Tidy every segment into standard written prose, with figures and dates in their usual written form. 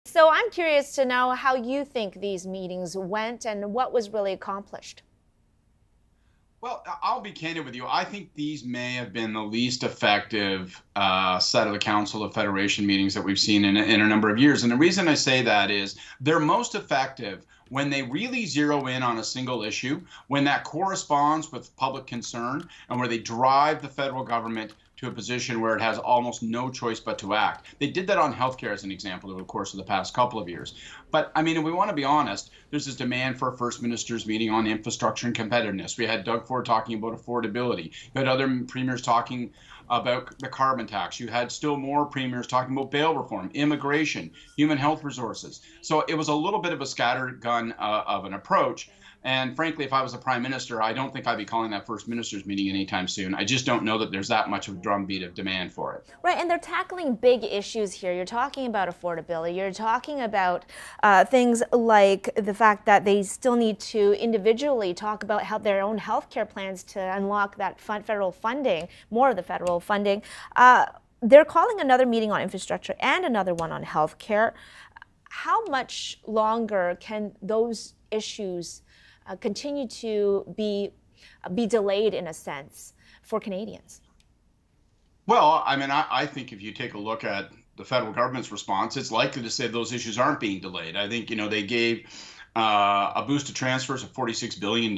So I'm curious to know how you think these meetings went and what was really accomplished. Well, I'll be candid with you. I think these may have been the least effective set of the Council of Federation meetings that we've seen in a number of years. And the reason I say that is they're most effective when they really zero in on a single issue, when that corresponds with public concern, and where they drive the federal government to a position where it has almost no choice but to act. They did that on healthcare as an example over the course of the past couple of years. But I mean, if we want to be honest, there's this demand for a first minister's meeting on infrastructure and competitiveness. We had Doug Ford talking about affordability. You had other premiers talking about the carbon tax. You had still more premiers talking about bail reform, immigration, human health resources. So it was a little bit of a scattergun of an approach. And frankly, if I was a prime minister, I don't think I'd be calling that first minister's meeting anytime soon. I just don't know that there's that much of a drumbeat of demand for it. Right, and they're tackling big issues here. You're talking about affordability. You're talking about things like the fact that they still need to individually talk about how their own health care plans to unlock that federal funding, more of the federal funding. They're calling another meeting on infrastructure and another one on health care. How much longer can those issues continue to be delayed, in a sense, for Canadians? Well, I mean, I think if you take a look at the federal government's response, it's likely to say those issues aren't being delayed. I think, they gave a boost to transfers of $46 billion.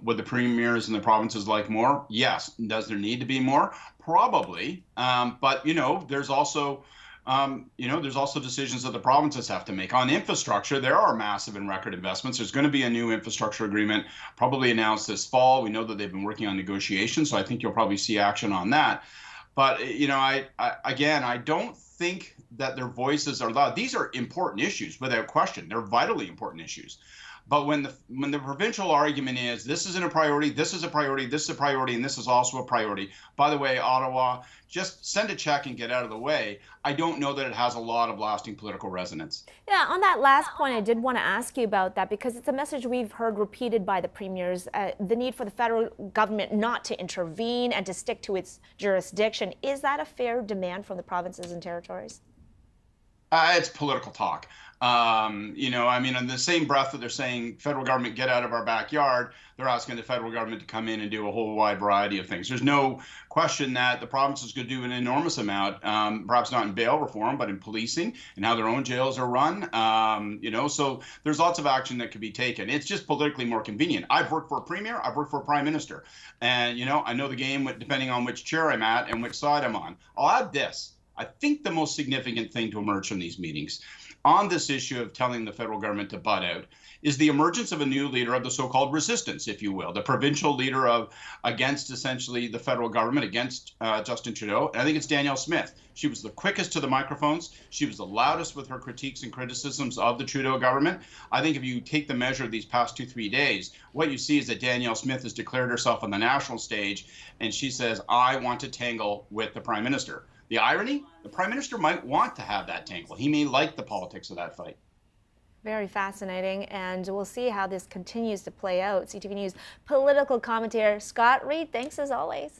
Would the premiers and the provinces like more? Yes. Does there need to be more? Probably. But, there's also decisions that the provinces have to make. On infrastructure, there are massive and record investments. There's going to be a new infrastructure agreement probably announced this fall. We know that they've been working on negotiations, so I think you'll probably see action on that. But, I don't think that their voices are loud. These are important issues, without question. They're vitally important issues. But when the provincial argument is this isn't a priority, this is a priority, this is a priority, and this is also a priority. By the way, Ottawa, just send a check and get out of the way. I don't know that it has a lot of lasting political resonance. Yeah, on that last point, I did want to ask you about that because it's a message we've heard repeated by the premiers, the need for the federal government not to intervene and to stick to its jurisdiction. Is that a fair demand from the provinces and territories? It's political talk. In the same breath that they're saying, federal government, get out of our backyard, they're asking the federal government to come in and do a whole wide variety of things. There's no question that the provinces could do an enormous amount, perhaps not in bail reform, but in policing and how their own jails are run. So there's lots of action that could be taken. It's just politically more convenient. I've worked for a premier, I've worked for a prime minister. And, I know the game depending on which chair I'm at and which side I'm on. I'll add this. I think the most significant thing to emerge from these meetings on this issue of telling the federal government to butt out is the emergence of a new leader of the so-called resistance, if you will, the provincial leader against essentially the federal government, against Justin Trudeau. And I think it's Danielle Smith. She was the quickest to the microphones. She was the loudest with her critiques and criticisms of the Trudeau government. I think if you take the measure of these past 2-3 days, what you see is that Danielle Smith has declared herself on the national stage, and she says, I want to tangle with the Prime Minister. The irony, the Prime Minister might want to have that tangle. He may like the politics of that fight. Very fascinating, and we'll see how this continues to play out. CTV News political commentator Scott Reid, thanks as always.